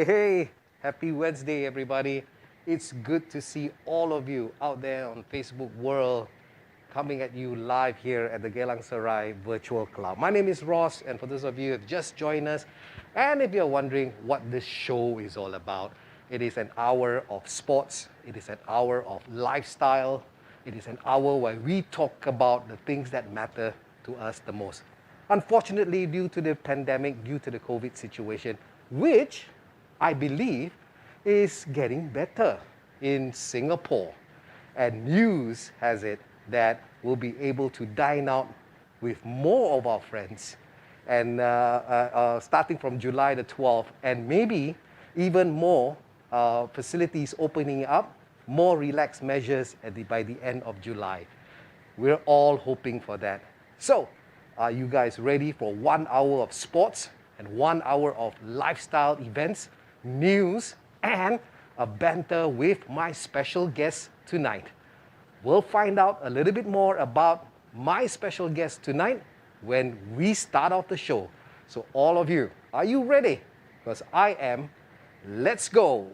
Hey, happy Wednesday, everybody. It's good to see all of you out there on Facebook world coming at you live here at the Geylang Virtual Club. My name is Ross, and for those of you who have just joined us, and if you're wondering what this show is all about, it is an hour of sports, it is an hour of lifestyle, it is an hour where we talk about the things that matter to us the most. Unfortunately, due to the pandemic, due to the COVID situation, which I believe is getting better in Singapore. And news has it that we'll be able to dine out with more of our friends and starting from July the 12th, and maybe even more facilities opening up, more relaxed measures by the end of July. We're all hoping for that. So, are you guys ready for 1 hour of sports and 1 hour of lifestyle events, news, and a banter with my special guest tonight? We'll find out a little bit more about my special guest tonight when we start off the show. So all of you, are you ready? Because I am. Let's go.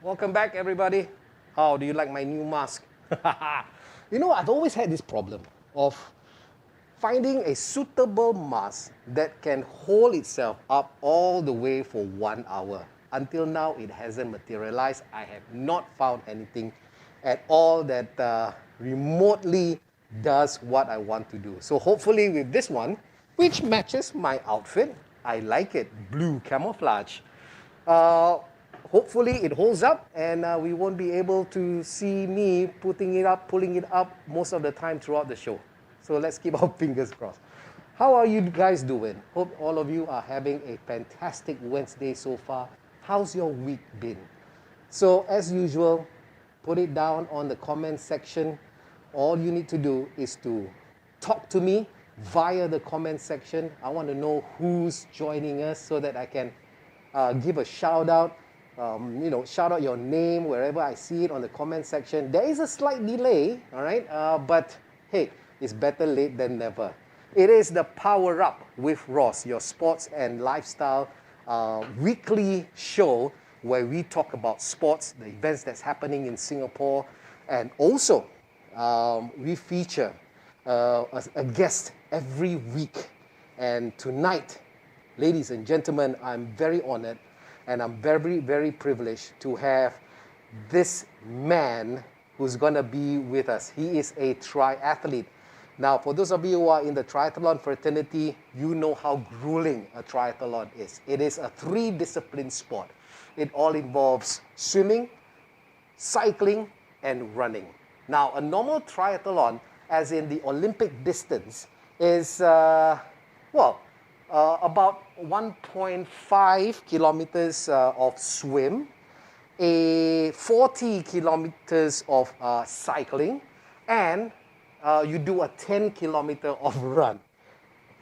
Welcome back, everybody. How do you like my new mask? You know, I've always had this problem of finding a suitable mask that can hold itself up all the way for 1 hour. Until now, it hasn't materialized. I have not found anything at all that remotely does what I want to do. So hopefully with this one, which matches my outfit, I like it, blue camouflage. Hopefully it holds up and we won't be able to see me putting it up, pulling it up most of the time throughout the show. So let's keep our fingers crossed. How are you guys doing? Hope all of you are having a fantastic Wednesday so far. How's your week been? So as usual, put it down on the comment section. All you need to do is to talk to me via the comment section. I want to know who's joining us so that I can give a shout out. Shout out your name wherever I see it on the comment section. There is a slight delay, all right? But hey, it's better late than never. It is the Power Up with Ross, your sports and lifestyle weekly show where we talk about sports, the events that's happening in Singapore, and also we feature a guest every week. And tonight, ladies and gentlemen, I'm very honored and I'm very, very privileged to have this man who's going to be with us. He is a triathlete. Now, for those of you who are in the triathlon fraternity, you know how grueling a triathlon is. It is a 3-discipline sport. It all involves swimming, cycling, and running. Now, a normal triathlon, as in the Olympic distance, is, about 1.5 kilometers of swim, a 40 kilometers of cycling, and you do a 10-kilometer of run.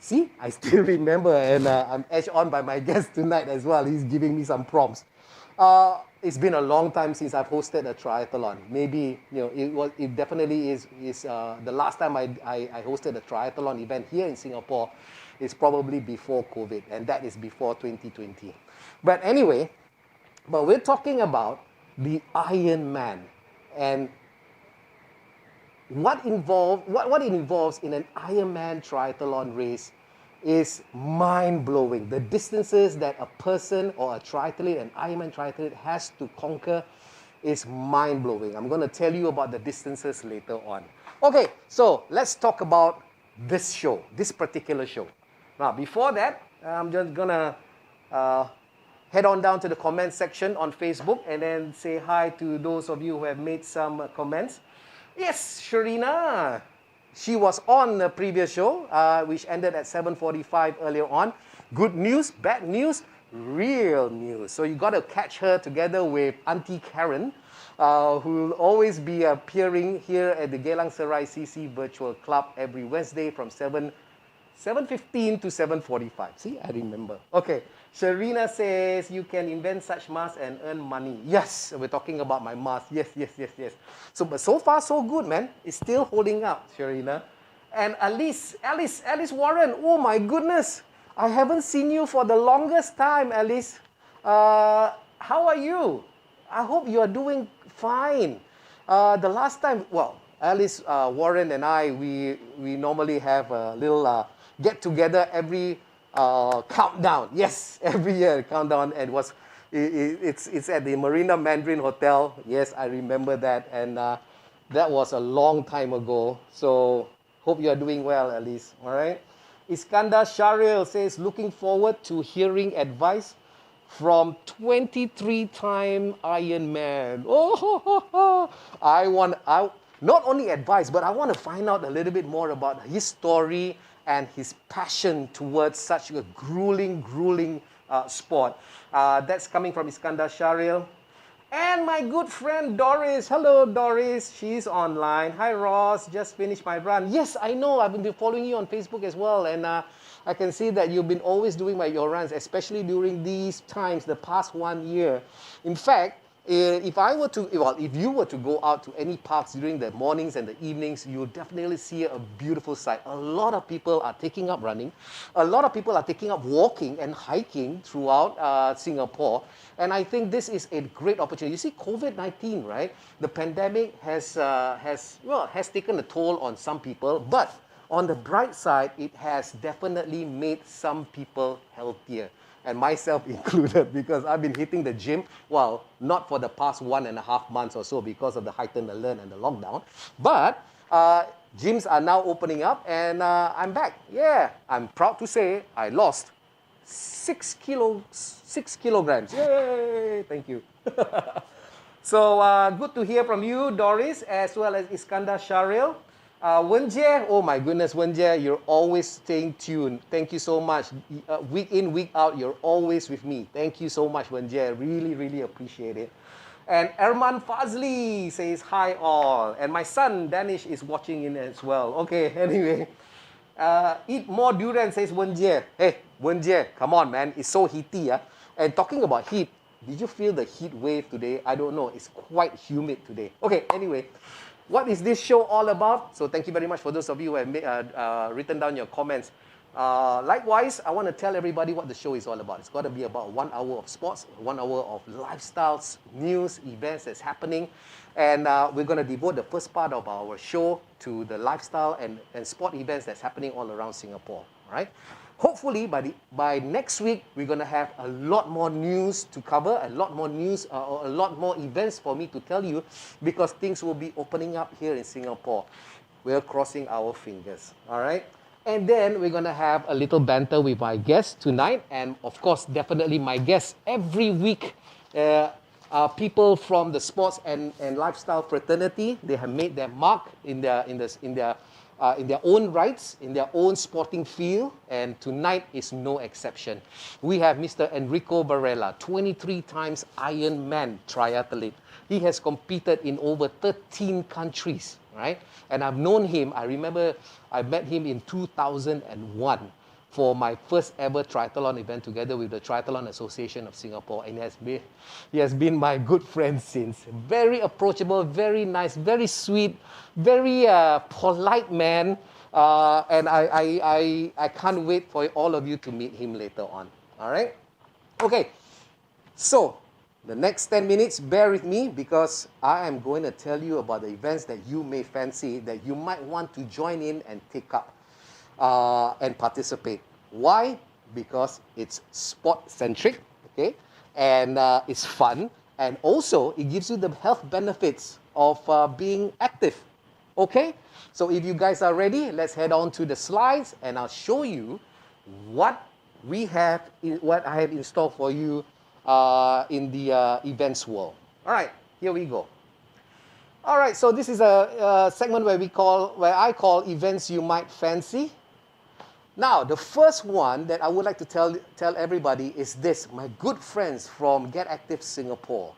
See, I still remember, and I'm edged on by my guest tonight as well. He's giving me some prompts. It's been a long time since I've hosted a triathlon. Maybe, it definitely is the last time I hosted a triathlon event here in Singapore is probably before COVID, and that is before 2020. But anyway, we're talking about the Iron Man and what it involves in an Ironman triathlon race is mind-blowing. The distances that a person or a triathlete, an Ironman triathlete, has to conquer is mind-blowing. I'm going to tell you about the distances later on. Okay, so let's talk about this show, this particular show. Now, before that, I'm just going to head on down to the comment section on Facebook and then say hi to those of you who have made some comments. Yes, Sharina. She was on the previous show, which ended at 7:45 earlier on. Good news, bad news. real news. So you got to catch her together with Auntie Karen, who will always be appearing here at the Geylang Serai CC Virtual Club every Wednesday from 7:15 to 7:45. See, I remember. Okay, Sharina says you can invent such masks and earn money. Yes, we're talking about my mask. Yes. But so far so good, man. It's still holding up, Sharina. And Alice Warren. Oh my goodness, I haven't seen you for the longest time, Alice. How are you? I hope you are doing fine. The last time, well, Alice Warren and I, we normally have a little get together every countdown. Yes, every year countdown, and it's at the Marina Mandarin Hotel. Yes, I remember that, and that was a long time ago. So hope you are doing well, Alice. All right. Iskandar Sharil says looking forward to hearing advice from 23-time Iron Man. Oh, I not only advice, but I want to find out a little bit more about his story and his passion towards such a grueling sport. That's coming from Iskandar Sharil. And my good friend Doris. Hello, Doris. She's online. Hi, Ross. Just finished my run. Yes, I know. I've been following you on Facebook as well. And I can see that you've been always doing your runs, especially during these times, the past 1 year. In fact, if you were to go out to any parks during the mornings and the evenings, you'll definitely see a beautiful sight. A lot of people are taking up running. A lot of people are taking up walking and hiking throughout Singapore. And I think this is a great opportunity. You see, COVID-19, right? The pandemic has taken a toll on some people, but on the bright side, it has definitely made some people healthier. And myself included, because I've been hitting the gym, well, not for the past 1.5 months or so because of the heightened alert and the lockdown, but gyms are now opening up and I'm back. Yeah, I'm proud to say I lost 6 kilograms. Yay, thank you. So good to hear from you, Doris, as well as Iskandar Sharil. Wenjie, oh my goodness, Wenjie, you're always staying tuned. Thank you so much. Week in, week out, you're always with me. Thank you so much, Wenjie. Really appreciate it. And Erman Fazli says, hi all. And my son, Danish, is watching in as well. Okay, anyway. Eat more durian, says Wenjie. Hey, Wenjie, come on, man. It's so heaty. And talking about heat, did you feel the heat wave today? I don't know. It's quite humid today. Okay, anyway. What is this show all about? So thank you very much for those of you who have written down your comments. Likewise, I want to tell everybody what the show is all about. It's got to be about 1 hour of sports, 1 hour of lifestyles, news, events that's happening. And we're going to devote the first part of our show to the lifestyle and sport events that's happening all around Singapore. All right? Hopefully, by next week, we're going to have a lot more news to cover, a lot more news, or a lot more events for me to tell you, because things will be opening up here in Singapore. We're crossing our fingers, all right? And then we're going to have a little banter with my guests tonight, and of course, definitely my guests every week are people from the sports and lifestyle fraternity. They have made their mark in their own rights, in their own sporting field, and tonight is no exception. We have Mr. Enrico Barella, 23 times Ironman triathlete. He has competed in over 13 countries, right? And I've known him, I remember I met him in 2001 for my first ever triathlon event together with the Triathlon Association of Singapore, and he has been my good friend since. Very approachable, very nice, very sweet, very polite man, and I can't wait for all of you to meet him later on. All right? Okay, so the next 10 minutes, bear with me, because I am going to tell you about the events that you may fancy, that you might want to join in and take up and participate. Why? Because it's sport-centric, okay? And it's fun. And also, it gives you the health benefits of being active, okay? So if you guys are ready, let's head on to the slides, and I'll show you what I have in store for you in the events world. All right, here we go. All right, so this is a segment where I call events you might fancy. Now, the first one that I would like to tell everybody is this. My good friends from Get Active Singapore.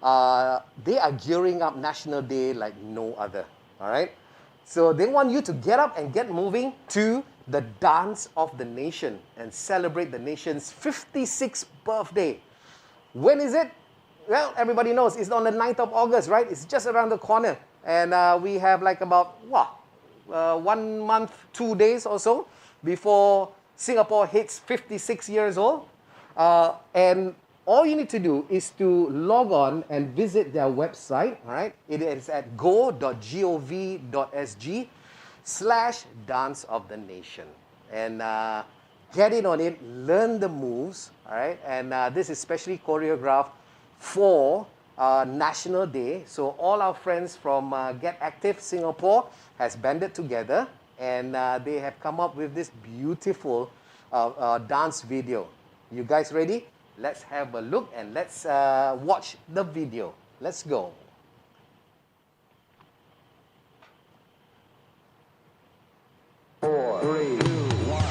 They are gearing up National Day like no other, all right? So they want you to get up and get moving to the Dance of the Nation and celebrate the nation's 56th birthday. When is it? Well, everybody knows it's on the 9th of August, right? It's just around the corner. And we have like about, 1 month, 2 days or so before Singapore hits 56 years old. And all you need to do is to log on and visit their website, all right? It is at go.gov.sg/Dance of the Nation. And get in on it, learn the moves, all right? And this is specially choreographed for National Day. So all our friends from Get Active Singapore has banded together and they have come up with this beautiful dance video. You guys ready? Let's have a look and let's watch the video. Let's go. 4, 3, 2, 1.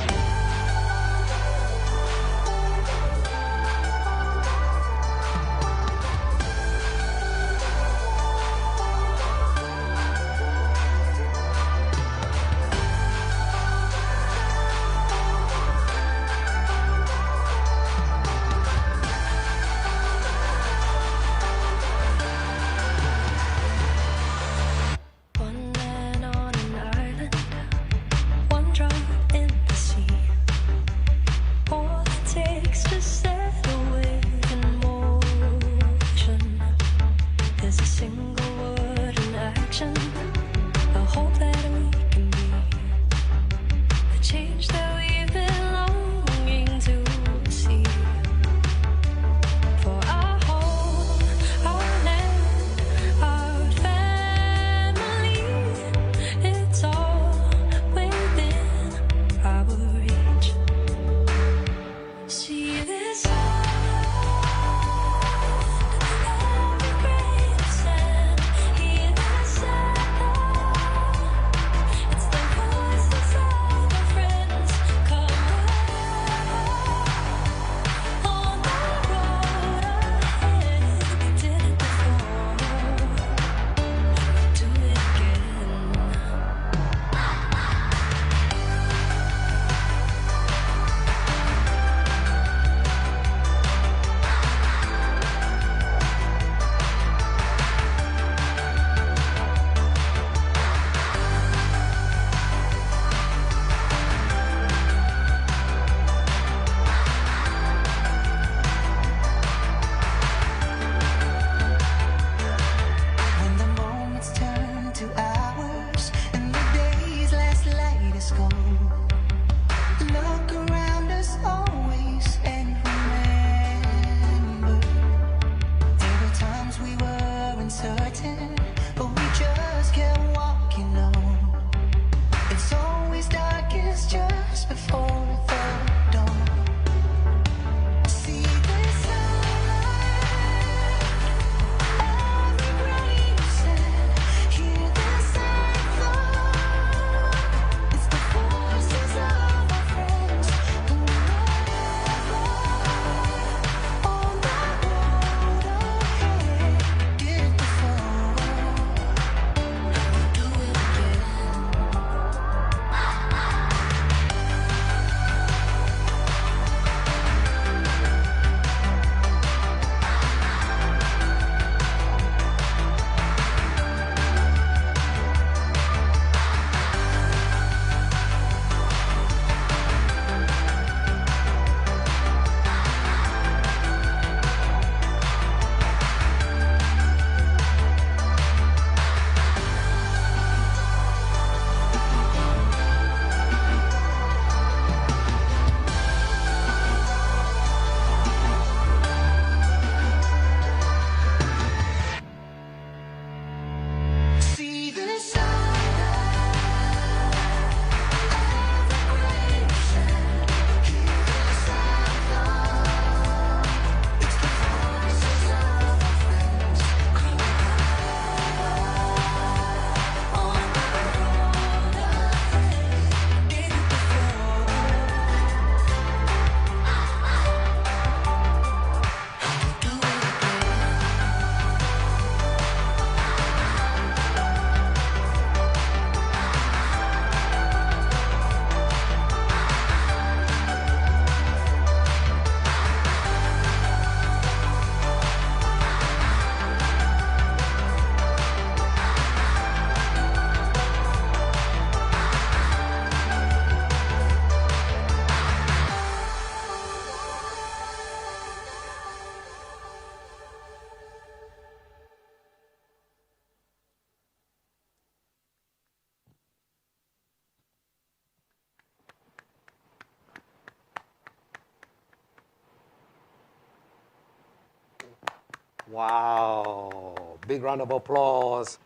Wow. Big round of applause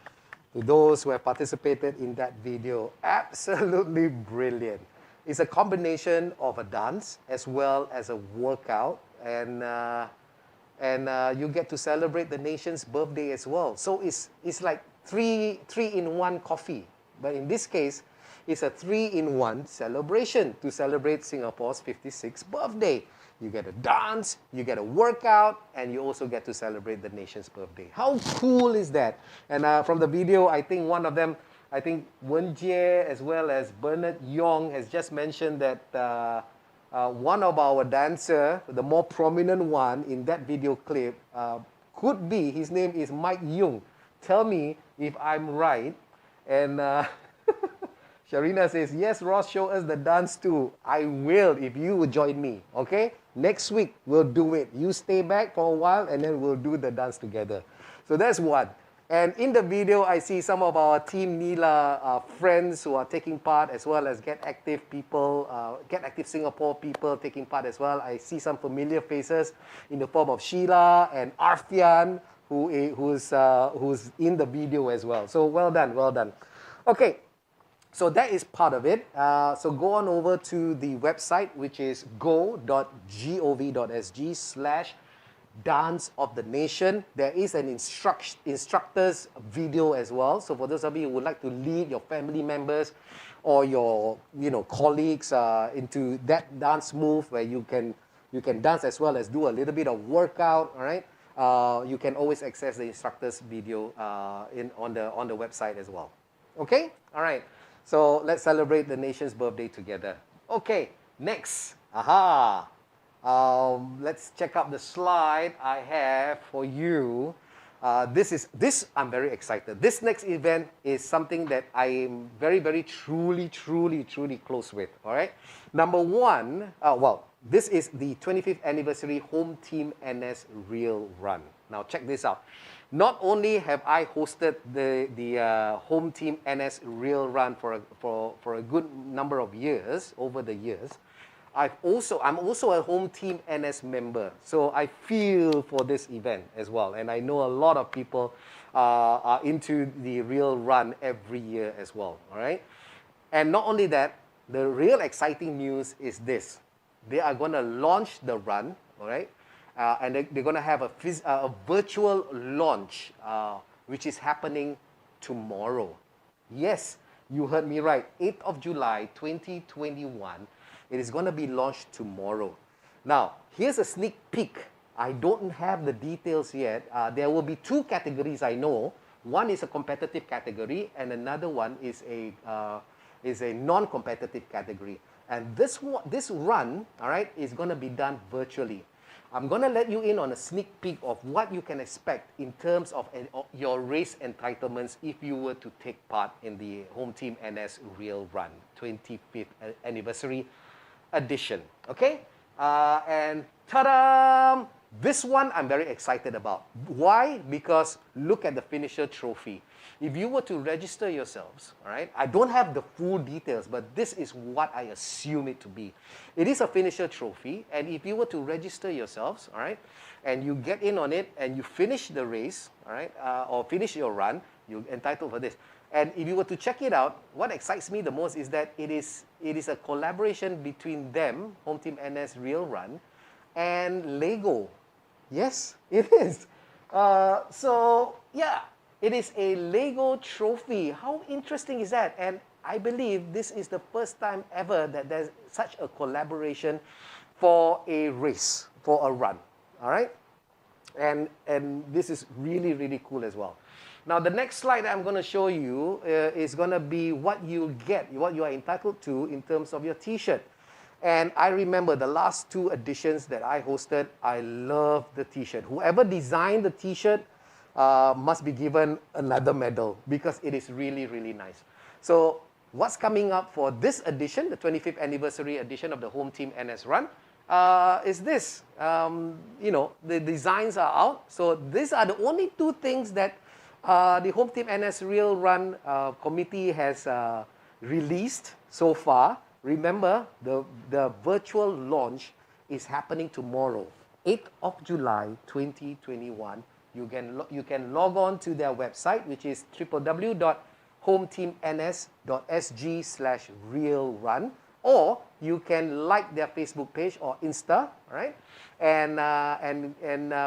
to those who have participated in that video. Absolutely brilliant. It's a combination of a dance as well as a workout, and you get to celebrate the nation's birthday as well. So it's like three-in-one coffee. But in this case, it's a 3-in-1 celebration to celebrate Singapore's 56th birthday. You get a dance, you get a workout, and you also get to celebrate the nation's birthday. How cool is that? And from the video, I think one of them, I think Wen Jie as well as Bernard Yong has just mentioned that one of our dancer, the more prominent one in that video clip, could be, his name is Mike Yung. Tell me if I'm right. And Sharina says, yes, Ross, show us the dance too. I will if you would join me, okay? Next week, we'll do it. You stay back for a while and then we'll do the dance together. So that's one. And in the video, I see some of our Team Nila friends who are taking part, as well as Get Active people, Get Active Singapore people taking part as well. I see some familiar faces in the form of Sheila and Arfian, who's in the video as well. So well done, well done. Okay, so that is part of it. So go on over to the website, which is go.gov.sg/Dance of the Nation. There is an instructor's video as well. So for those of you who would like to lead your family members or your colleagues into that dance move where you can dance as well as do a little bit of workout, all right? You can always access the instructor's video on the website as well. Okay? All right. So let's celebrate the nation's birthday together. Okay, next. Aha. Let's check out the slide I have for you. This I'm very excited. This next event is something that I am very, very, truly close with. All right. Number one, this is the 25th anniversary Home Team NS Real Run. Now check this out. Not only have I hosted the Home Team NS Real Run for a good number of years, over the years, I'm also a Home Team NS member. So I feel for this event as well. And I know a lot of people are into the Real Run every year as well. All right. And not only that, the real exciting news is this. They are going to launch the run, all right? And they're going to have a virtual launch, which is happening tomorrow. Yes, you heard me right. 8th of July, 2021. It is going to be launched tomorrow. Now, here's a sneak peek. I don't have the details yet. There will be two categories I know. One is a competitive category, and another one is a non-competitive category. And this run, all right, is going to be done virtually. I'm going to let you in on a sneak peek of what you can expect in terms of your race entitlements if you were to take part in the Home Team NS Real Run 25th anniversary edition. Okay? And ta-da! This one I'm very excited about. Why? Because look at the finisher trophy. If you were to register yourselves, all right, I don't have the full details, but this is what I assume it to be. It is a finisher trophy, and if you were to register yourselves, all right, and you get in on it, and you finish the race, all right, or finish your run, you're entitled for this. And if you were to check it out, what excites me the most is that it is a collaboration between them, Home Team NS Real Run, and Lego. Yes, it is. So, yeah. It is a Lego trophy. How interesting is that? And I believe this is the first time ever that there's such a collaboration for a race, for a run. All right? And this is really cool as well. Now, the next slide I'm going to show you is going to be what you get, what you are entitled to in terms of your T-shirt. And I remember the last two editions that I hosted, I love the T-shirt. Whoever designed the T-shirt must be given another medal because it is really nice. So what's coming up for this edition, the 25th anniversary edition of the Home Team NS Run, is this. The designs are out. So these are the only two things that the Home Team NS Real Run committee has released so far. Remember, the virtual launch is happening tomorrow, 8th of July, 2021. you can log on to their website, which is www.hometeamns.sg/realrun, or you can like their Facebook page or Insta, right? And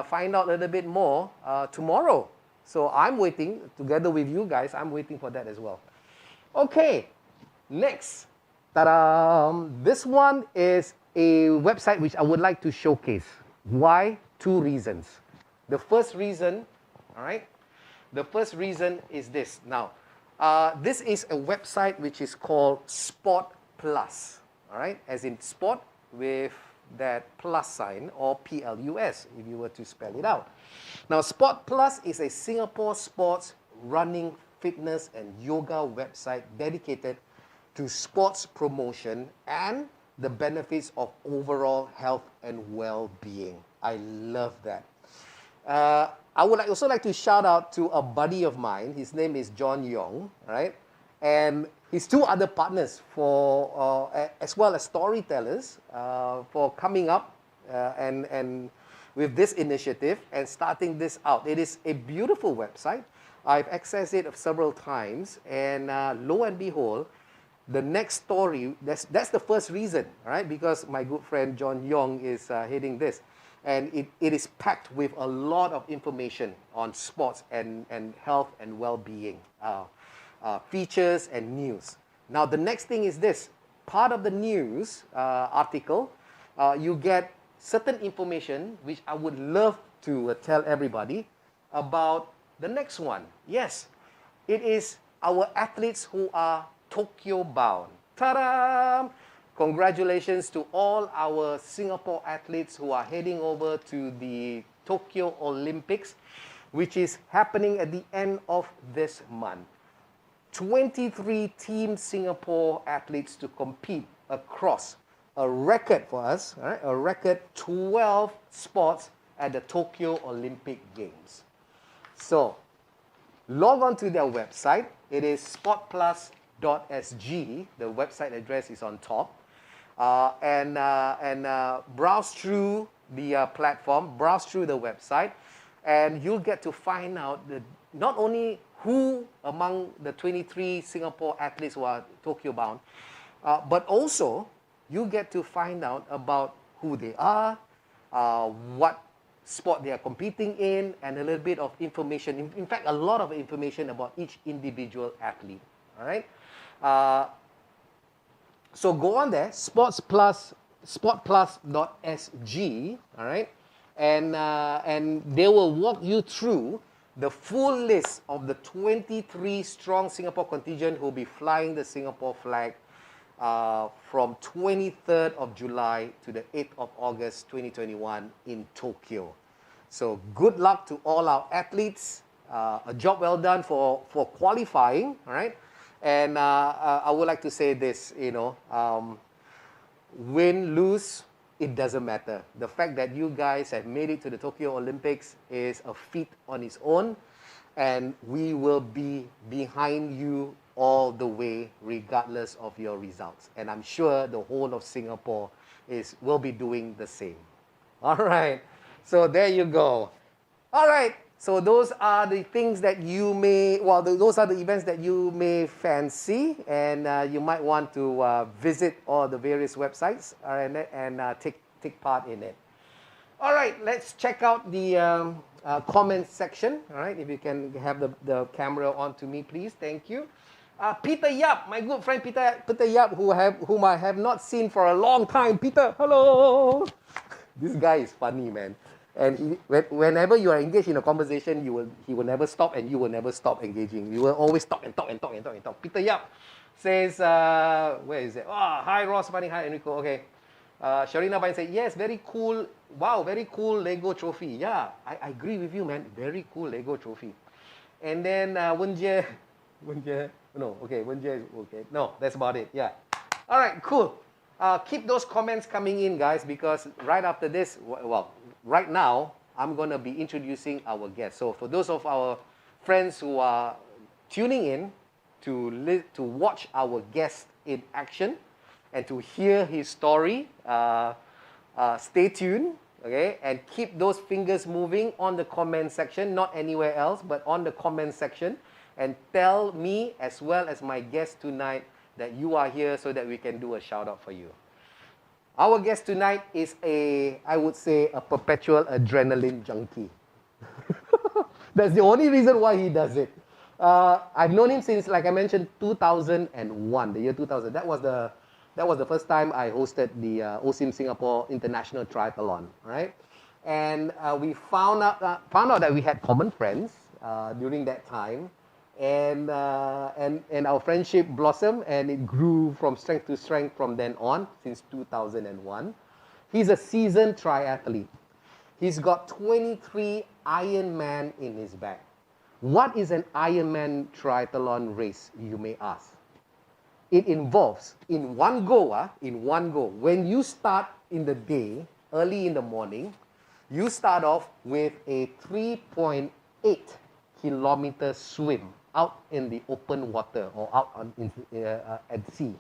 find out a little bit more tomorrow. So I'm waiting, together with you guys, I'm waiting for that as well. Okay, next. Ta-da! This one is a website which I would like to showcase. Why? 2 reasons. The first reason, all right? The first reason is this. Now, this is a website which is called Sport Plus, all right? As in sport with that plus sign, or PLUS, if you were to spell it out. Now, Sport Plus is a Singapore sports, running, fitness, and yoga website dedicated to sports promotion and the benefits of overall health and well-being. I love that. I would also like to shout out to a buddy of mine. His name is John Yong, right? And his 2 other partners for as well as storytellers for coming up and with this initiative and starting this out. It is a beautiful website. I've accessed it several times, and lo and behold, the next story, that's the first reason, right? Because my good friend John Yong is heading this. And it is packed with a lot of information on sports and health and well-being, features and news. Now, the next thing is this. Part of the news article, you get certain information, which I would love to tell everybody about the next one. Yes, it is our athletes who are Tokyo bound. Ta-da! Congratulations to all our Singapore athletes who are heading over to the Tokyo Olympics, which is happening at the end of this month. 23 Team Singapore athletes to compete across a record for us, right? A record 12 sports at the Tokyo Olympic Games. So, log on to their website. It is sportplus.sg. The website address is on top. And browse through the platform, browse through the website, and you'll get to find out not only who among the 23 Singapore athletes who are Tokyo bound, but also you get to find out about who they are, what sport they are competing in, and a little bit of information, in fact, a lot of information about each individual athlete, all right? So go on there, sportplus.sg, all right? And they will walk you through the full list of the 23 strong Singapore contingent who will be flying the Singapore flag from 23rd of July to the 8th of August 2021 in Tokyo. So good luck to all our athletes. A job well done for qualifying, all right? And I would like to say this, win, lose, it doesn't matter. The fact that you guys have made it to the Tokyo Olympics is a feat on its own, and we will be behind you all the way, regardless of your results. And I'm sure the whole of Singapore will be doing the same. All right, so there you go. All right. So those are the things that you may, those are the events that you may fancy, and you might want to visit all the various websites and take part in it. All right, let's check out the comment section. All right, if you can have the camera on to me, please. Thank you. Peter Yap, my good friend Peter Yap, whom I have not seen for a long time. Peter, hello. This guy is funny, man. And whenever you are engaged in a conversation, he will never stop, and you will never stop engaging. You will always talk and talk and talk and talk and talk. Peter Yap says, where is it? Oh, hi Ross, funny, hi Enrico. Okay. Sharina Bain said, yes, very cool. Wow, very cool Lego trophy. Yeah, I agree with you, man. Very cool Lego trophy. And then Wenjie, no, okay, Wenjie is okay. No, that's about it. Yeah. All right, cool. Keep those comments coming in, guys, because right after this, right now, I'm going to be introducing our guest. So for those of our friends who are tuning in to watch our guest in action and to hear his story, stay tuned. Okay, and keep those fingers moving on the comment section, not anywhere else, but on the comment section, and tell me as well as my guest tonight that you are here so that we can do a shout out for you. Our guest tonight is I would say, a perpetual adrenaline junkie. That's the only reason why he does it. I've known him since, like I mentioned, 2001, the year 2000. That was the first time I hosted the OSIM Singapore International Triathlon, right? And we found out that we had common friends during that time, and our friendship blossomed, and it grew from strength to strength from then on, since 2001. He's a seasoned triathlete. He's got 23 Ironman in his bag. What is an Ironman triathlon race, you may ask? It involves, in one go, when you start in the day, early in the morning, you start off with a 3.8 kilometer swim out in the open water or out at sea.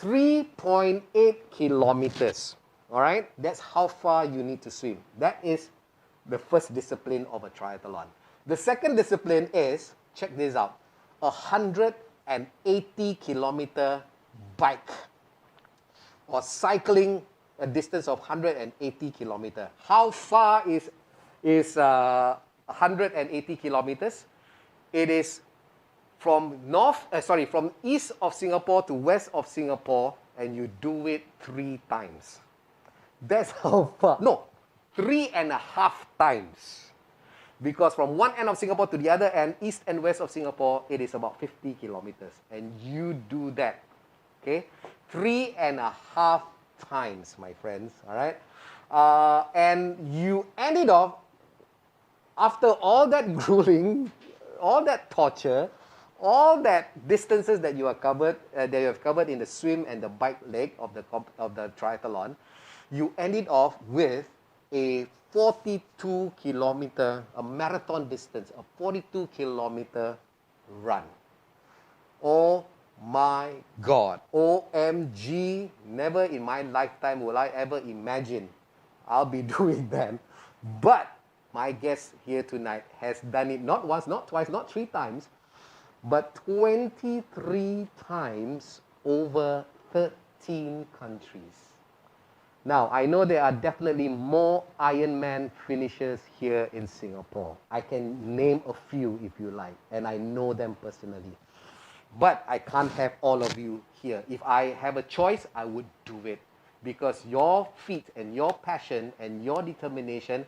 3.8 kilometers. All right, that's how far you need to swim. That is the first discipline of a triathlon. The second discipline is, check this out, 180 kilometer bike or cycling a distance of 180 kilometer. How far is 180 kilometers? It is from from east of Singapore to west of Singapore, and you do it 3 times. That's how far. No, 3.5 times. Because from one end of Singapore to the other end, east and west of Singapore, it is about 50 kilometers. And you do that, okay? 3.5 times, my friends, all right? And you end it off, after all that grueling, all that torture, all that distances that you have covered in the swim and the bike leg of the triathlon, you end it off with a 42 kilometer, a marathon distance, a 42 kilometer run. Oh my God. OMG, never in my lifetime will I ever imagine I'll be doing that. But my guest here tonight has done it not once, not twice, not 3 times, but 23 times over 13 countries. Now, I know there are definitely more Ironman finishers here in Singapore. I can name a few if you like, and I know them personally. But I can't have all of you here. If I have a choice, I would do it. Because your feat and your passion and your determination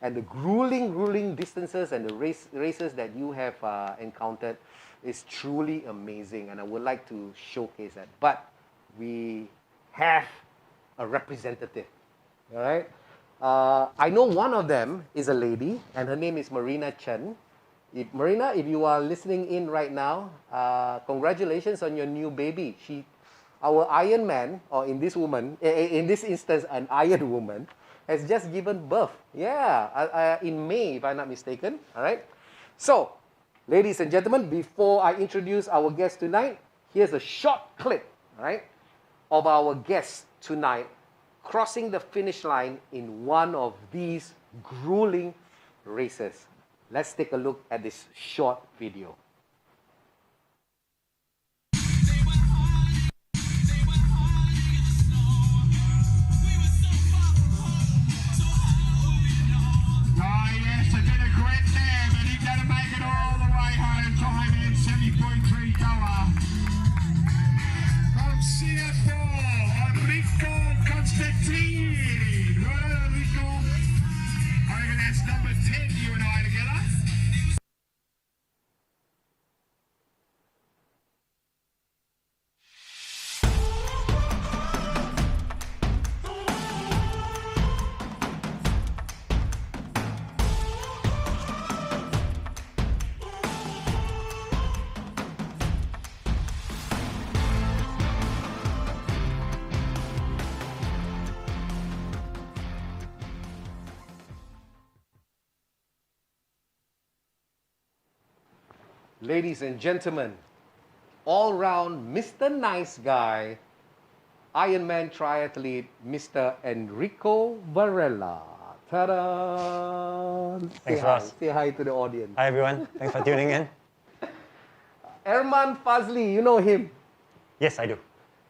and the grueling distances and the races that you have encountered is truly amazing. And I would like to showcase that. But we have a representative, all right? I know one of them is a lady, and her name is Marina Chen. Marina, if you are listening in right now, congratulations on your new baby. Our Iron Man, or in this instance, an Iron Woman, has just given birth. Yeah, in May, if I'm not mistaken, all right? So, ladies and gentlemen, before I introduce our guest tonight, here's a short clip, all right, of our guest tonight crossing the finish line in one of these grueling races. Let's take a look at this short video. Ladies and gentlemen, all round Mr. Nice Guy, Ironman triathlete, Mr. Enrico Varela. Ta-da! Thanks, Ross. Say hi to the audience. Hi, everyone. Thanks for tuning in. Erman Fazli, you know him. Yes, I do.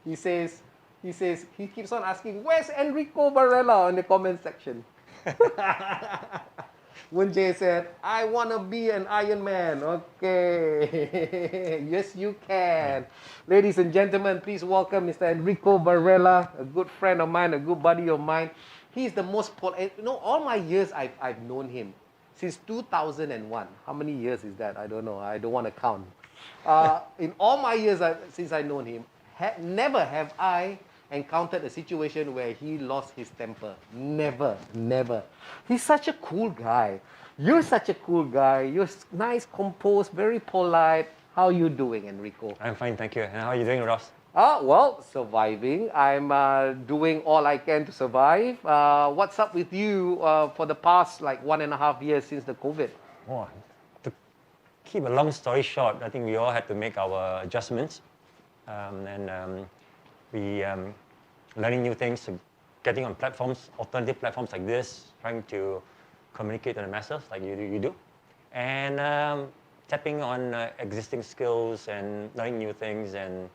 He keeps on asking, where's Enrico Varela in the comment section? When Jay said, I want to be an Ironman. Okay. Yes, you can. Ladies and gentlemen, please welcome Mr. Enrico Varela, a good friend of mine, a good buddy of mine. He's the most, all my years I've known him. Since 2001. How many years is that? I don't know. I don't want to count. In all my years since I've known him, never have I encountered a situation where he lost his temper. Never, never. He's such a cool guy. You're such a cool guy. You're nice, composed, very polite. How are you doing, Enrico? I'm fine, thank you. And how are you doing, Ross? Well, surviving. I'm doing all I can to survive. What's up with you for the past 1.5 years since the COVID? Oh, to keep a long story short, I think we all had to make our adjustments. We learning new things, getting on platforms, alternative platforms like this, trying to communicate to the masses like you do, and tapping on existing skills and learning new things, and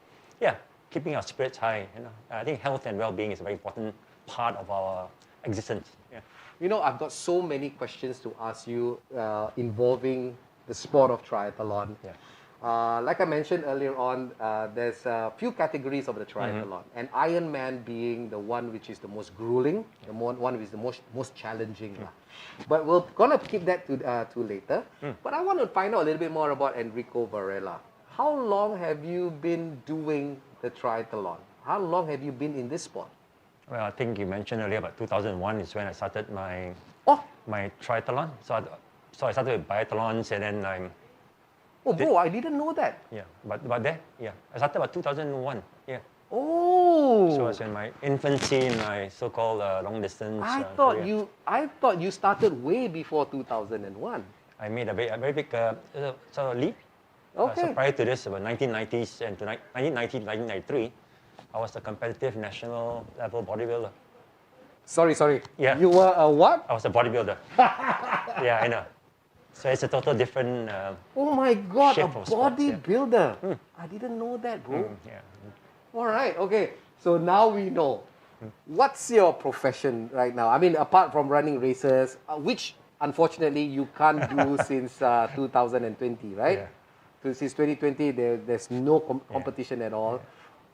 keeping our spirits high. I think health and well-being is a very important part of our existence. Yeah. I've got so many questions to ask you involving the sport of triathlon. Yeah. Like I mentioned earlier on, there's a few categories of the triathlon, and Ironman being the one which is the most grueling, the one which is the most challenging. But we're gonna keep that to later. But I want to find out a little bit more about Enrico Varela. How long have you been doing the triathlon? How long have you been in this sport? Well, I think you mentioned earlier about 2001 is when I started my triathlon. So I started with biathlons, and then Oh, bro, I didn't know that. Yeah, but I started about 2001. Yeah. Oh. So I was in my infancy in my so-called long distance. I career. thought you started way before 2001. I made a very big sort of leap. Okay. So prior to this, about 1990s and to 1990, 1993, I was a competitive national level bodybuilder. Sorry. Yeah. You were a what? I was a bodybuilder. Yeah, I know. So it's a total different. Oh my God, a shape of sports, bodybuilder. I didn't know that, bro. Yeah. All right, okay. So now we know. What's your profession right now? I mean, apart from running races, which unfortunately you can't do since 2020, right? Yeah. So since 2020, there's no competition at all.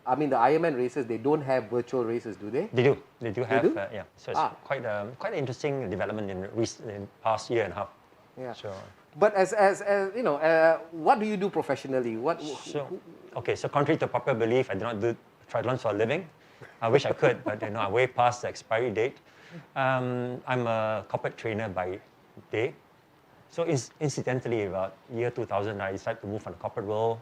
I mean, the Ironman races, they don't have virtual races, do they? They do. They do have. do? Yeah. So it's quite an interesting development in past year and a half. Yeah. So, but as what do you do professionally? So contrary to popular belief, I do not do triathlons for a living. I wish I could, but I'm way past the expiry date. I'm a corporate trainer by day. So incidentally, about year 2000, I decided to move from the corporate world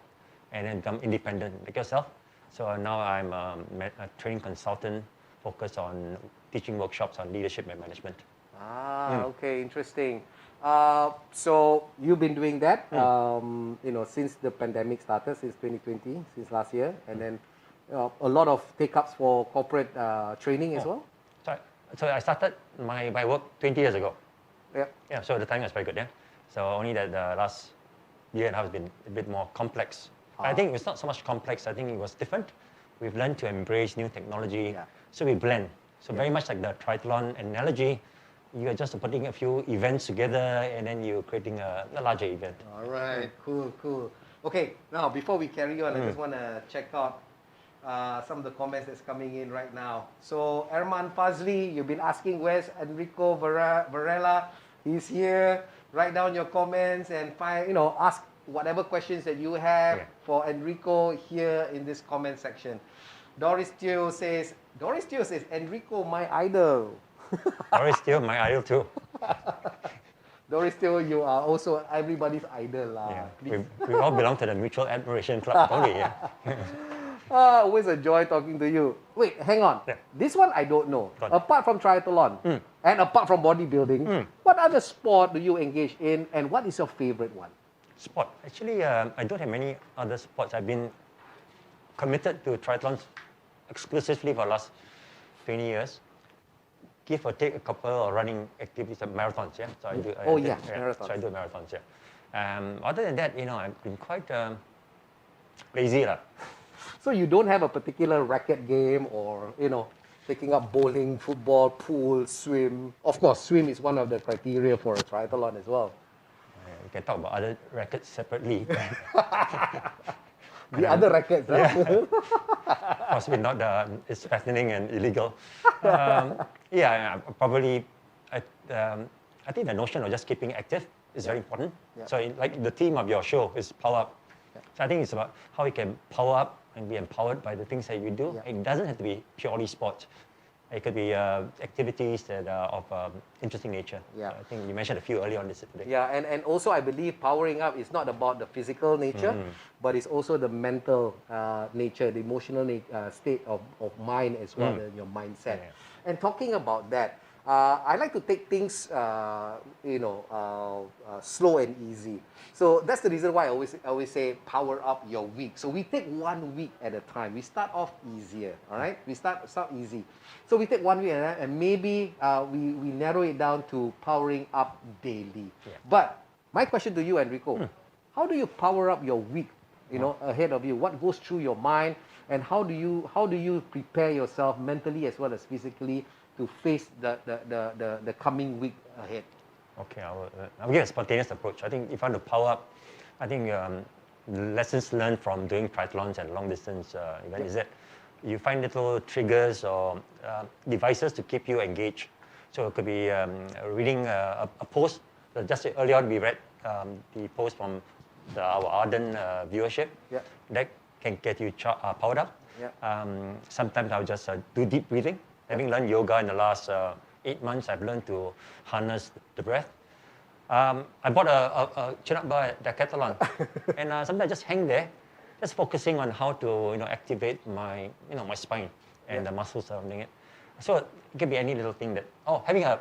and then become independent like yourself. So now I'm a training consultant focused on teaching workshops on leadership and management. Okay, interesting. So you've been doing that, since the pandemic started, since 2020, since last year, and then a lot of take-ups for corporate training as well? So I started my work 20 years ago. Yeah. Yeah, so the timing was very good, yeah. So only that the last year and a half has been a bit more complex. I think it's not so much complex, I think it was different. We've learned to embrace new technology, so we blend. So very much like the triathlon analogy, you're just putting a few events together and then you're creating a larger event. All right, cool. Okay, now before we carry on, I just want to check out some of the comments that's coming in right now. So Erman Fazli, you've been asking where's Enrico Varela. He's here. Write down your comments and ask whatever questions that you have for Enrico here in this comment section. Doris Teo says, Enrico, my idol. Doris Teo, my idol too. Doris Teo, you are also everybody's idol. We all belong to the Mutual Admiration Club, don't we? Yeah. Always a joy talking to you. Wait, hang on. Yeah. This one I don't know. Apart from triathlon and apart from bodybuilding, what other sport do you engage in and what is your favorite one? Sport. Actually, I don't have many other sports. I've been committed to triathlons exclusively for the last 20 years. Give or take a couple of running activities, marathons, yeah. So I do. Marathons. So I do marathons, yeah. Other than that, I've been quite lazy, lah. So you don't have a particular racket game or, taking up bowling, football, pool, swim. Of course, swim is one of the criteria for a triathlon as well. We can talk about other rackets separately. The other rackets, Possibly not. It's fascinating and illegal. Probably. I think the notion of just keeping active is very important. Yeah. So, like the theme of your show is power up. Yeah. So I think it's about how you can power up and be empowered by the things that you do. Yeah. It doesn't have to be purely sports. It could be activities that are of interesting nature. Yeah. I think you mentioned a few earlier on this today. Yeah, and also I believe powering up is not about the physical nature, but it's also the mental nature, the emotional state of mind as well, your mindset. Yeah. And talking about that, I like to take things, slow and easy. So that's the reason why I always say power up your week. So we take 1 week at a time. We start off easier, all right? We start easy. So we take 1 week at a time, and maybe we narrow it down to powering up daily. Yeah. But my question to you, Enrico, how do you power up your week, ahead of you? What goes through your mind, and how do you prepare yourself mentally as well as physically to face the coming week ahead? Okay, I'll give a spontaneous approach. I think if I want to power up, I think lessons learned from doing triathlons and long distance events is that you find little triggers or devices to keep you engaged. So it could be reading a post. So just earlier on, we read the post from our ardent viewership. Yeah. That can get you powered up. Yeah. Sometimes I'll just do deep breathing. Having learned yoga in the last 8 months, I've learned to harness the breath. I bought a chin-up bar at Decathlon, and sometimes I just hang there, just focusing on how to activate my my spine and the muscles surrounding it. So it can be any little thing that having a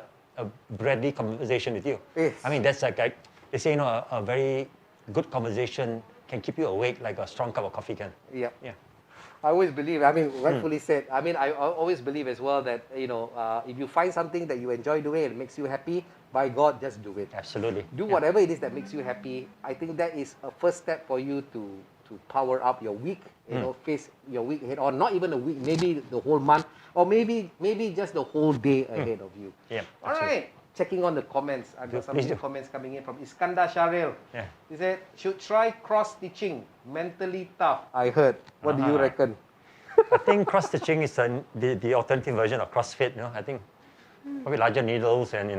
breathy conversation with you. Yes. I mean that's like they say a very good conversation can keep you awake like a strong cup of coffee can. Yeah. Yeah. I always believe, rightfully said, I always believe as well that, if you find something that you enjoy doing and makes you happy, by God, just do it. Absolutely. Do whatever it is that makes you happy. I think that is a first step for you to power up your week, face your week ahead, or not even a week, maybe the whole month, or maybe just the whole day ahead of you. Yeah. All right. Checking on the comments. I've got some new comments coming in from Iskandar Sharil. Yeah. He said, should try cross-stitching, mentally tough. I heard. What do you reckon? I think cross-stitching is the alternative version of CrossFit. I think probably larger needles and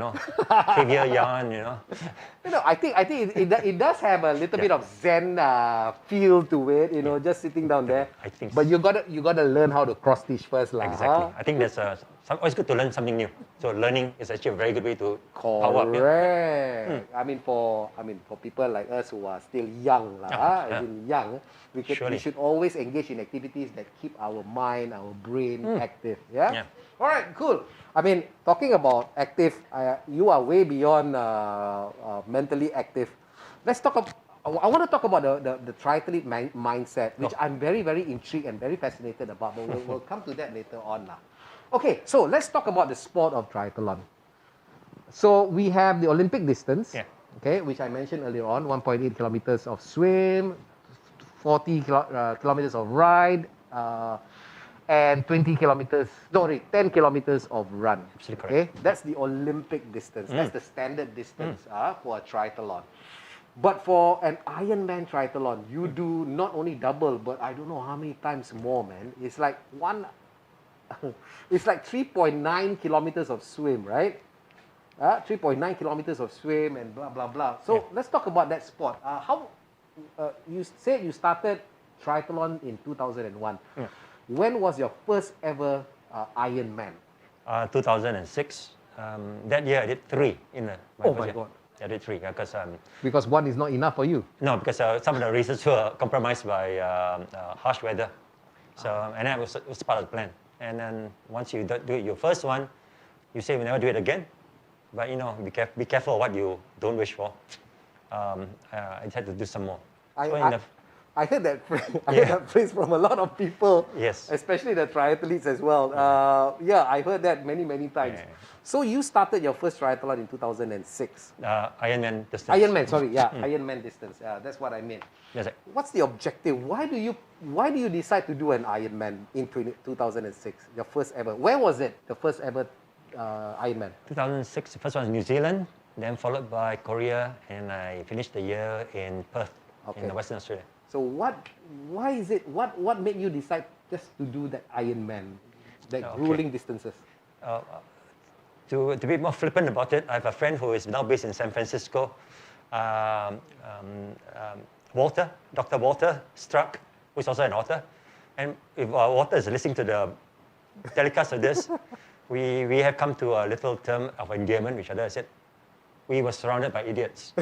heavier yarn. I think it does have a little bit of Zen feel to it. Just sitting down there. I think But you gotta learn how to cross stitch first, lah. Exactly. I think that's always good to learn something new. So learning is actually a very good way to power up. Correct. I mean, for people like us who are still young, as in young, we should always engage in activities that keep our mind, our brain active. Yeah. All right. Cool. I mean, talking about active, you are way beyond mentally active. Let's talk about. I want to talk about the triathlete mindset, which I'm very, very intrigued and very fascinated about. But we'll come to that later on, lah. Okay, so let's talk about the sport of triathlon. So we have the Olympic distance, okay, which I mentioned earlier on, 1.8 kilometers of swim, 40 kilometers of ride, and 10 kilometers of run. Absolutely correct. Okay, that's the Olympic distance. That's the standard distance for a triathlon. But for an Ironman triathlon, you do not only double, but I don't know how many times more, man. It's like 3.9 kilometers of swim, right? 3.9 kilometers of swim and blah, blah, blah. So let's talk about that sport. You said you started triathlon in 2001. When was your first ever Ironman? 2006. That year I did 3 in the. My God. I did 3 because one is not enough for you. No, because some of the races were compromised by harsh weather. So and that was part of the plan. And then once you do it, your first one, you say you never do it again. But be careful of what you don't wish for. I had to do some more. I heard that I heard that phrase from a lot of people, Yes. especially the triathletes as well. I heard that many times. Yeah. So you started your first triathlon in 2006. Ironman distance. Ironman, sorry, Ironman distance. That's what I meant. Yes, sir. What's the objective? Why do you decide to do an Ironman in 2006? Your first ever. Where was it? The first ever Ironman. 2006, the first one was New Zealand, then followed by Korea, and I finished the year in Perth, in Western Australia. So why is it? What made you decide just to do that Ironman, that grueling distances? To be more flippant about it, I have a friend who is now based in San Francisco, Walter, Dr. Walter Struck, who's also an author. And if Walter is listening to the telecast of this, we have come to a little term of endearment, which I said, we were surrounded by idiots.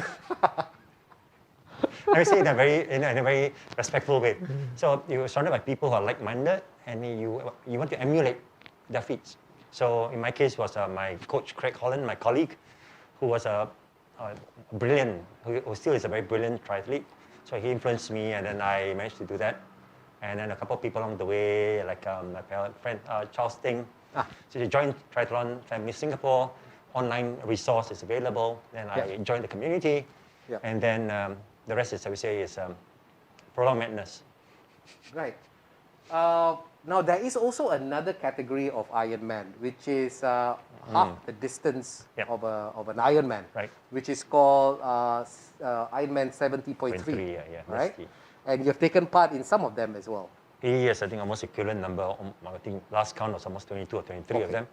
I say it in a very respectful way. So you were surrounded by people who are like-minded, and you want to emulate their feats. So in my case was my coach, Craig Holland, my colleague, who was a brilliant, who still is a very brilliant triathlete. So he influenced me, and then I managed to do that. And then a couple of people along the way, like my friend Charles Ting. So he joined Triathlon Family Singapore. Online resource is available. Then I joined the community. And then the rest is, I would say, is prolonged madness. Right. Now, there is also another category of Ironman, which is half the distance of an Ironman, which is called Ironman 70.3, right? And you've taken part in some of them as well. Yes, I think almost equivalent number. I think last count was almost 22 or 23 of them.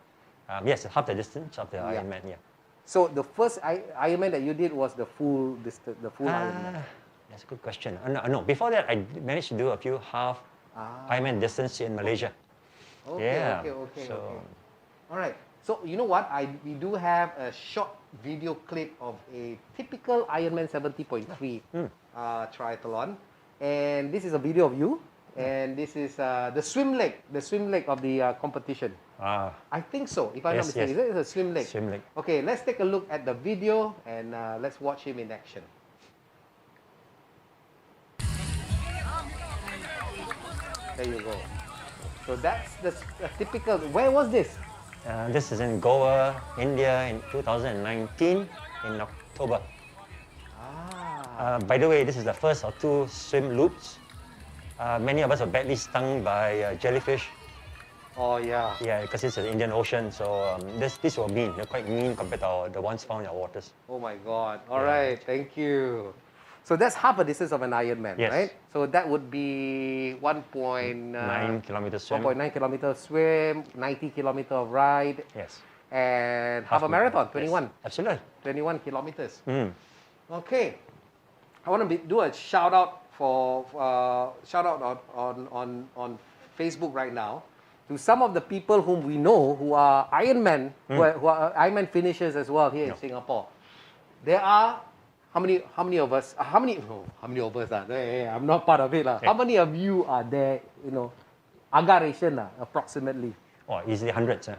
Yes, half the distance of the Ironman, So the first Ironman that you did was the full distance, the full Ironman? That's a good question. No, before that, I managed to do a few half Ironman distance in Malaysia. Okay. All right. So you know what? We do have a short video clip of a typical Ironman 70.3 triathlon, and this is a video of you, and this is the swim leg of the competition. I think so. If I'm not mistaken, is it a swim leg? Swim leg. Okay, let's take a look at the video and let's watch him in action. There you go. So that's the typical. Where was this? This is in Goa, India, in 2019, in October. By the way, this is the first of two swim loops. Many of us are badly stung by jellyfish. Oh yeah. Yeah, because it's an Indian Ocean, so this were mean. They're quite mean compared to the ones found in our waters. Oh my God. All right, thank you. So that's half a distance of an Ironman, right? So that would be 1.9 kilometers swim. 1.9 kilometers swim, 90 kilometers of ride. Yes. And half a marathon, 21. Yes. Absolutely. 21 kilometers. Okay. I want to do a shout out on Facebook right now to some of the people whom we know who are Ironman, who are Ironman finishers as well here in Singapore. There are how many of us? How many of us are there? I'm not part of it. How many of you are there? Agaration approximately. Oh, easily hundreds.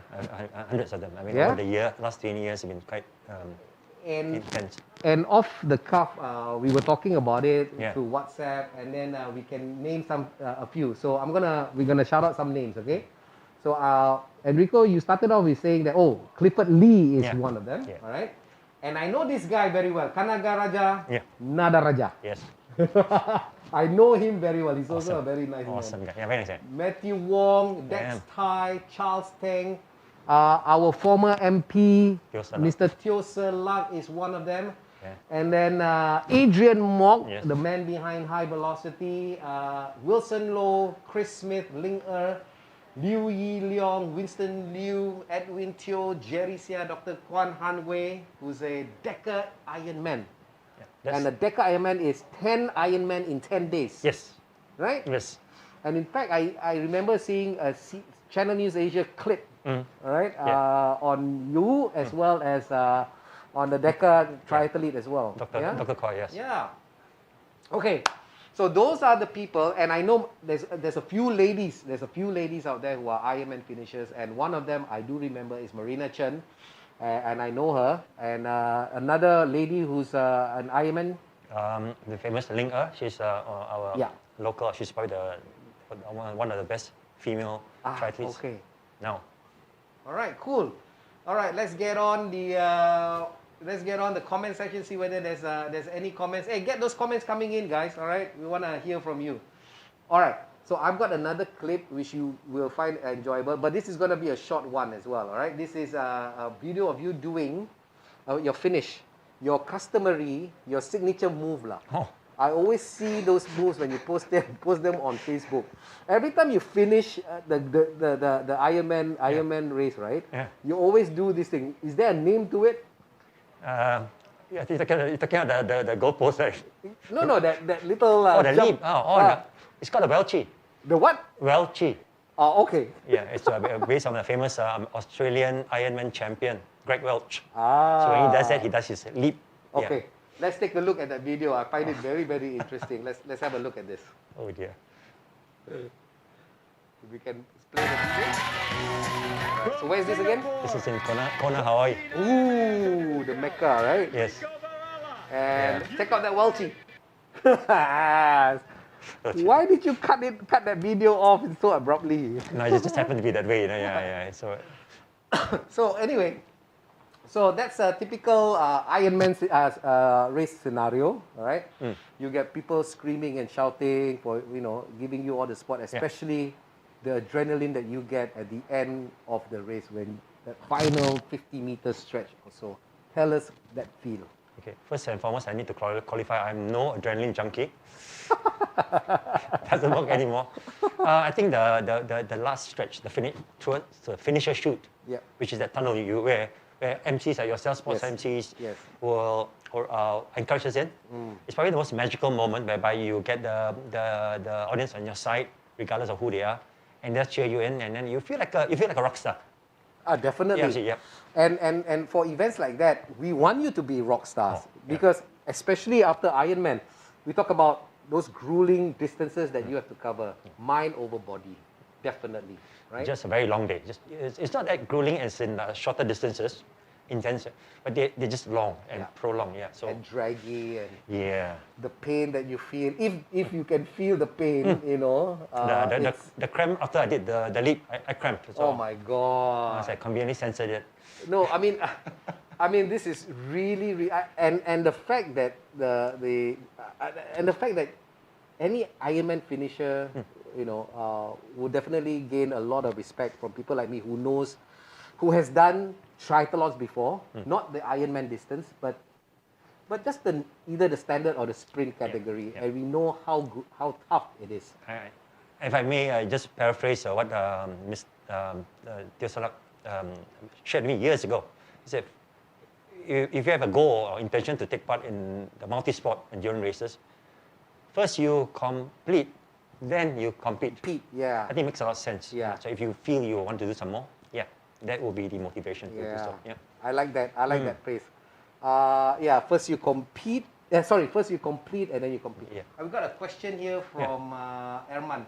Hundreds of them. I mean, over the last 20 years have been quite intense. And off the cuff, we were talking about it through WhatsApp, and then we can name a few. So we're gonna shout out some names, okay? So Enrico, you started off with saying that Clifford Lee is one of them, all right? And I know this guy very well, Kanagaraja Nadaraja. Yes. I know him very well. He's also a very nice man. Awesome guy. Yeah, very nice guy. Matthew Wong, Dex Tai, Charles Teng, our former MP, Mr. Teo Ser Luck is one of them. Yeah. And then Adrian Mock, the man behind High Velocity, Wilson Low, Chris Smith, Ling Liu Yi Leong, Winston Liu, Edwin Teo, Jerry Sia, Dr. Kwan Han Wei, who's a Deca Ironman. Yeah, and a Deca Ironman is 10 Ironman in 10 days. Yes. Right? Yes. And in fact, I remember seeing a Channel News Asia clip, right, on you as well as on the Deca triathlete as well. Dr. Koi, yes. Yeah. Okay. So those are the people, and I know there's a few ladies. There's a few ladies out there who are Ironman finishers, and one of them I do remember is Marina Chen, and I know her. And another lady who's an Ironman. The famous Ling she's our local. She's probably one of the best female triathletes Okay. now. All right, cool. All right, let's get on the comment section. See whether there's any comments. Hey, get those comments coming in, guys. All right, we want to hear from you. All right. So I've got another clip which you will find enjoyable, but this is going to be a short one as well. All right. This is a video of you doing your finish, your customary, your signature move lah. Oh. I always see those moves when you post them on Facebook. Every time you finish the Ironman race, right? Yeah. You always do this thing. Is there a name to it? Yeah, you're talking about the goalpost, right? No, that little. The jump. leap. It's called a Welchie. The what? Welchie. Oh, okay. Yeah, it's based on the famous Australian Ironman champion, Greg Welch. Ah. So when he does that, he does his leap. Okay. Yeah. Let's take a look at that video. I find it very, very interesting. Let's have a look at this. Oh dear. If we can play the video. Right, so where is this again? This is in Kona, Hawaii. Ooh, the Mecca, right? Yes. And check out that Welchie. Why did you cut that video off so abruptly? No, it just happened to be that way. Yeah. So. So anyway, so that's a typical Ironman race scenario, all right? You get people screaming and shouting for, giving you all the support, especially the adrenaline that you get at the end of the race when that final 50-meter stretch or so. Tell us that feel. Okay, first and foremost, I need to qualify. I'm no adrenaline junkie. Doesn't work anymore. I think the last stretch, the finisher shoot, which is that tunnel where MCs like yourself, sports MCs, will encourage us in. It's probably the most magical moment whereby you get the audience on your side, regardless of who they are, and they'll cheer you in, and then you feel like a rock star. Definitely. Yeah. And for events like that, we want you to be rock stars because especially after Ironman, we talk about those grueling distances that you have to cover, mind over body, definitely, right? Just a very long day. It's not that grueling as in shorter distances, intense, but they're just long and prolonged. Yeah. So and draggy and the pain that you feel, if you can feel the pain, the cramp after I did the leap, I cramped. So oh my god! I was like conveniently censored it. No, I mean, this is really and the fact that and the fact that any Ironman finisher, would definitely gain a lot of respect from people like me who has done triathlons before, not the Ironman distance, but just either the standard or the sprint category, and we know how tough it is. If I may, I just paraphrase what Ms. Tiosalak shared with me years ago. He said, if you have a goal or intention to take part in the multi-sport endurance races, first you complete, then you compete. Yeah. I think it makes a lot of sense. Yeah. So if you feel you want to do some more, that will be the motivation to do so. Yeah. I like that. I like that phrase. First you compete. First you complete and then you compete. Yeah. I've got a question here from Erman.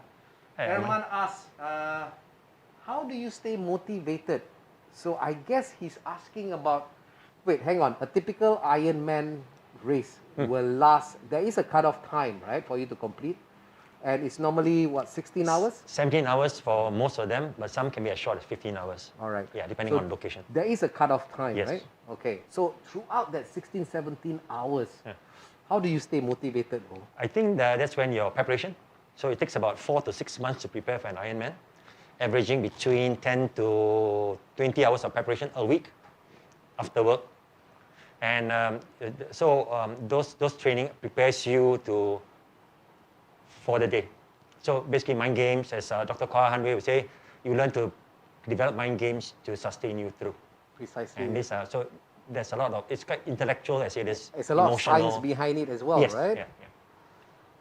Hey, Erman asks, how do you stay motivated? So I guess he's asking about, wait, hang on, a typical Ironman race will last, there is a cutoff time, right, for you to complete? And it's normally, 16 hours? 17 hours for most of them, but some can be as short as 15 hours. All right. Yeah, depending on location. There is a cutoff time, Yes. right? Okay. So throughout that 16, 17 hours, how do you stay motivated? I think that's when your preparation. So it takes about 4 to 6 months to prepare for an Ironman, averaging between 10 to 20 hours of preparation a week after work. And those training prepares you for the day. So basically mind games, as Dr. Kwa Hanwei would say, you learn to develop mind games to sustain you through. Precisely. And so there's a lot of, it's quite intellectual as it is. It's a lot emotional. of science behind it as well, Yes, right? Yeah.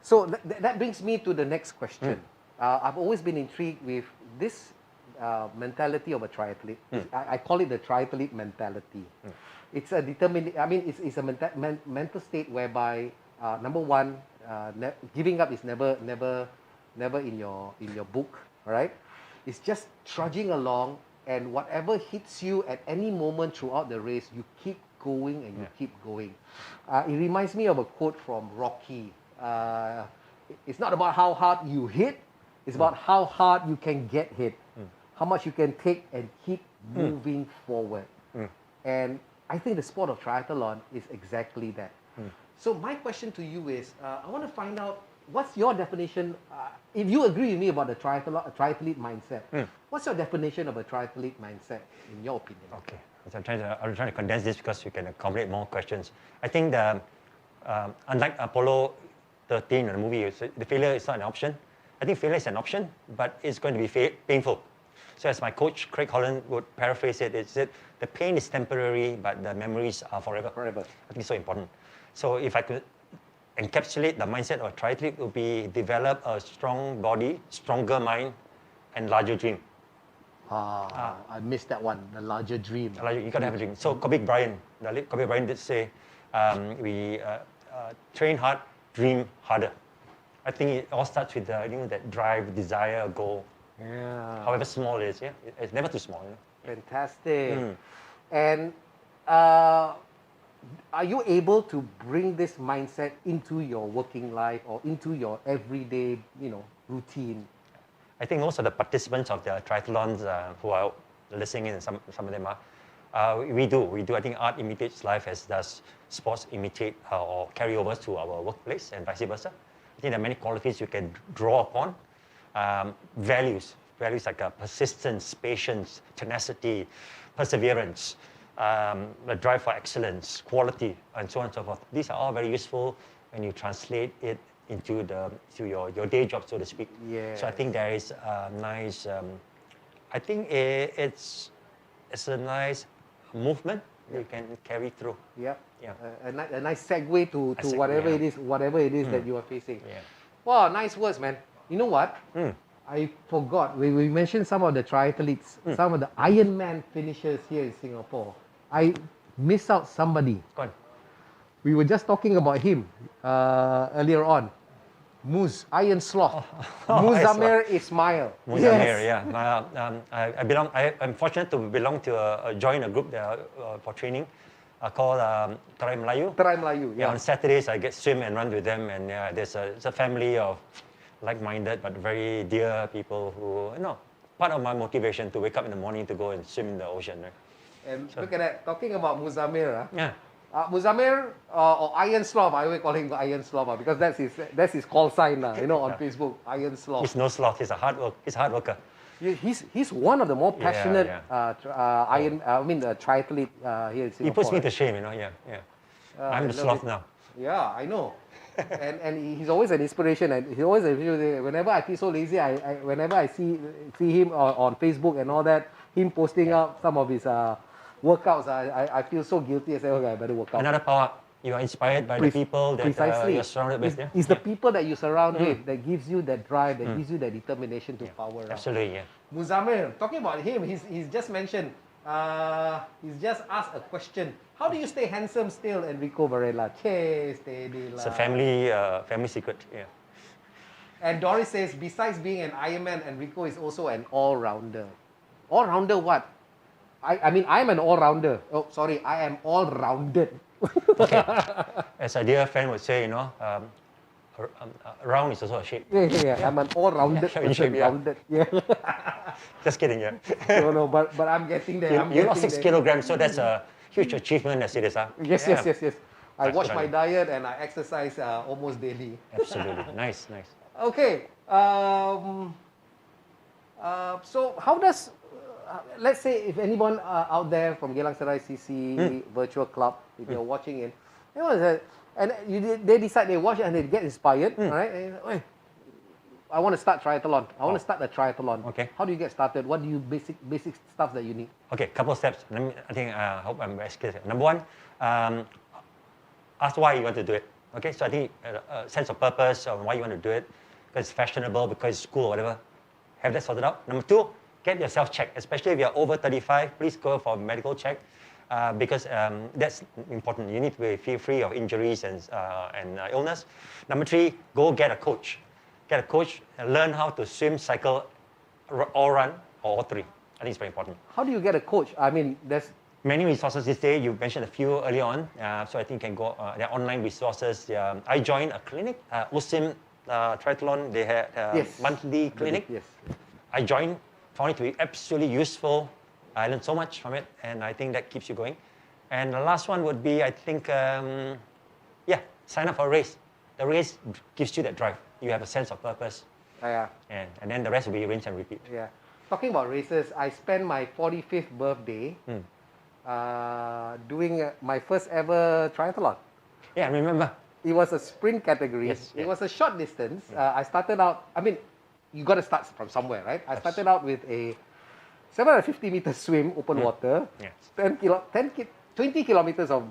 So that brings me to the next question. I've always been intrigued with this mentality of a triathlete. I call it the triathlete mentality. It's a it's a mental state whereby number one, giving up is never in your book, right? It's just trudging along, and whatever hits you at any moment throughout the race, you keep going and you keep going. It reminds me of a quote from Rocky. it's not about how hard you hit, it's about how hard you can get hit, how much you can take and keep moving forward. And I think the sport of triathlon is exactly that. So my question to you is, I want to find out, what's your definition, if you agree with me about the triathlete mindset, what's your definition of a triathlete mindset, in your opinion? Okay, so I'm trying to condense this because you can accommodate more questions. I think the unlike Apollo 13 in the movie, the failure is not an option. I think failure is an option, but it's going to be painful. So as my coach, Craig Holland, would paraphrase it, it's that the pain is temporary, but the memories are forever. Forever. I think it's so important. So if I could encapsulate the mindset of a triathlete, it would be develop a strong body, stronger mind, and larger dream. I missed that one, the larger dream. You got to have a dream. So Kobe Bryant, the late Kobe Bryant did say, we train hard, dream harder. I think it all starts with that drive, desire, goal. Yeah. However small it is, yeah, it's never too small. Fantastic. And are you able to bring this mindset into your working life or into your everyday, routine? I think most of the participants of the triathlons who are listening in, some of them are, we do. I think art imitates life as does sports imitate or carry over to our workplace and vice versa. I think there are many qualities you can draw upon. Values like persistence, patience, tenacity, perseverance, the drive for excellence, quality, and so on and so forth. These are all very useful when you translate it into your day job, so to speak. Yes. So I think there is a nice, I think it's a nice movement you can carry through. Yep. Yeah. A nice segue to whatever it is that you are facing. Yeah. Wow, nice words, man. You know what? I forgot. We mentioned some of the triathletes, some of the Ironman finishers here in Singapore. I missed out somebody. Go on. We were just talking about him earlier on. Muz, Iron Sloth. Muzamir Ismail. Muzamir, yeah. I'm fortunate to belong to join a group for training called Terai Melayu. Terai Melayu, yeah. On Saturdays, I get swim and run with them, and there's a family of like-minded but very dear people who, part of my motivation to wake up in the morning to go and swim in the ocean, right? And so, look at that, talking about Muzamir. Yeah. Muzamir, or Iron Sloth, I always call him Iron Sloth because that's his call sign, on Facebook, Iron Sloth. He's no sloth, he's a hard worker. He's one of the more passionate triathlete here in Singapore. He puts me to shame, yeah. I'm the sloth now. Yeah, I know. and he's always an inspiration, and he always, whenever I feel so lazy, whenever I see him on Facebook and all that, him posting up some of his workouts, I feel so guilty. I say, okay, I better work out. Another power, you are inspired by the people that you're surrounded with. It's the people that you surround with that gives you that drive, that gives you that determination to power up. Absolutely, yeah. Muzamir, talking about him, he's just mentioned, he's just asked a question. How do you stay handsome still, Enrico Varela? Steady la. It's a family secret, yeah. And Doris says, besides being an Ironman, Enrico is also an all-rounder. All-rounder what? I'm an all-rounder. Oh, sorry, I am all-rounded. Okay. As a dear friend would say, round is also a shape. Yeah. I'm an all-rounded person. Rounded. Yeah. Just kidding, yeah. No, but I'm getting there. You lost 6 kilograms, so that's a huge achievement as it is. Yes. I watch my diet and I exercise almost daily. Absolutely. Nice. Okay. So how does, let's say if anyone out there from Geylang Serai CC Virtual Club, if you're watching it, they decide, they watch it and they get inspired, right? And, I want to start triathlon. I want to start a triathlon. Okay. How do you get started? What do you basic stuff that you need? Okay, couple of steps. I hope I'm very clear. Number one, ask why you want to do it. Okay, so I think a sense of purpose on why you want to do it, because it's fashionable, because it's cool or whatever. Have that sorted out. Number two, get yourself checked. Especially if you're over 35, please go for a medical check, because that's important. You need to feel free of injuries and illness. Number three, go get a coach. Get a coach and learn how to swim, cycle, or run, or all three. I think it's very important. How do you get a coach? There's many resources this day. You mentioned a few earlier on, so I think you can go. There are online resources. I joined a clinic, USIM triathlon, they had Yes. monthly clinic. Yes. I joined, found it to be absolutely useful. I learned so much from it, and I think that keeps you going. And the last one would be, I think, sign up for a race. The race gives you that drive. You have a sense of purpose, Yeah. and then the rest will be rinse and repeat. Yeah. Talking about races, I spent my 45th birthday doing my first ever triathlon. Yeah, I remember. It was a sprint category. Yes, It yes. was a short distance. I started out, I mean, you got to start from somewhere, right? I started out with a 750-meter swim, open water, Yes. 20 kilometers of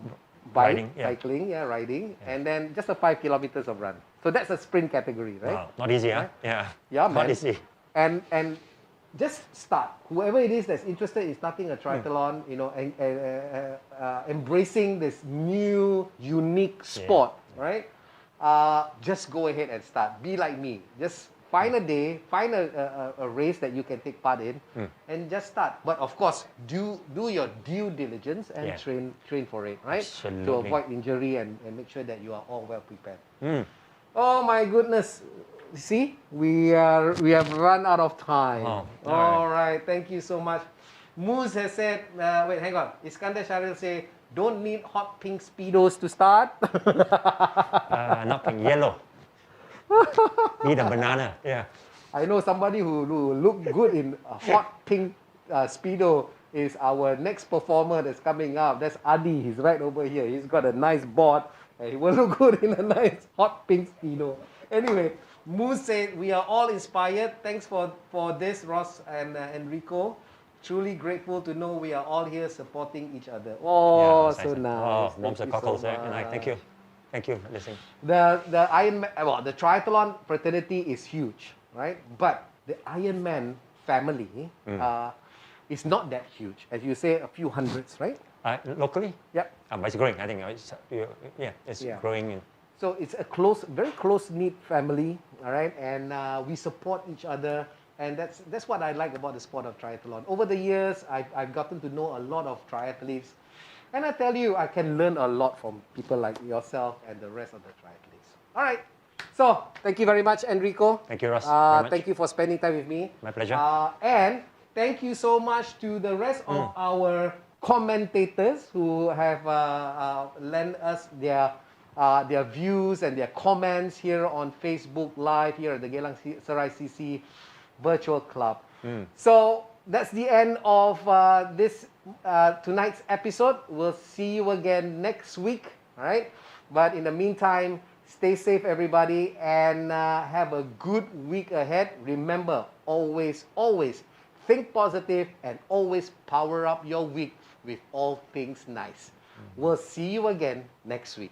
bike, Riding, yeah. cycling, riding, and then just a 5 kilometers of run. So that's a sprint category, right? Wow, not easy, huh? Right? Yeah. Yeah, Not man. easy. And just start. Whoever it is that's interested in starting a triathlon, and embracing this new, unique sport, right? Just go ahead and start. Be like me. Just find a day, find a race that you can take part in, and just start. But of course, do your due diligence and Yeah. train for it, right? Absolutely. To avoid injury and make sure that you are all well prepared. Oh my goodness. See, we have run out of time. Oh, all right. Thank you so much. Moose has said, wait, hang on. Iskandar Sharil say, don't need hot pink Speedos to start. Not pink, yellow. Need a banana. Yeah. I know somebody who look good in a hot pink Speedo is our next performer that's coming up. That's Adi. He's right over here. He's got a nice board. And he will look good in a nice hot pink Speedo. Anyway, Moose said, we are all inspired. Thanks for this, Ross and Enrico. Truly grateful to know we are all here supporting each other. Oh, Yeah, so nice. Oh, warms the Thank you cockles. so Thank you. much. Thank you for listening. The the triathlon fraternity is huge, right? But the Ironman family is not that huge. As you say, a few hundreds, right? Locally? Yep. But it's growing. I think it's growing. So it's a very close-knit family, all right? And we support each other. And that's what I like about the sport of triathlon. Over the years, I've gotten to know a lot of triathletes. And I tell you, I can learn a lot from people like yourself and the rest of the triathletes. All right. So, thank you very much, Enrico. Thank you, Ross. Very much. Thank you for spending time with me. My pleasure. And thank you so much to the rest of our commentators who have lent us their views and their comments here on Facebook Live here at the Geylang Serai CC Virtual Club. So that's the end of this tonight's episode. We'll see you again next week, all right? But in the meantime, stay safe, everybody, and have a good week ahead. Remember, always think positive and always power up your week with all things nice. We'll see you again next week.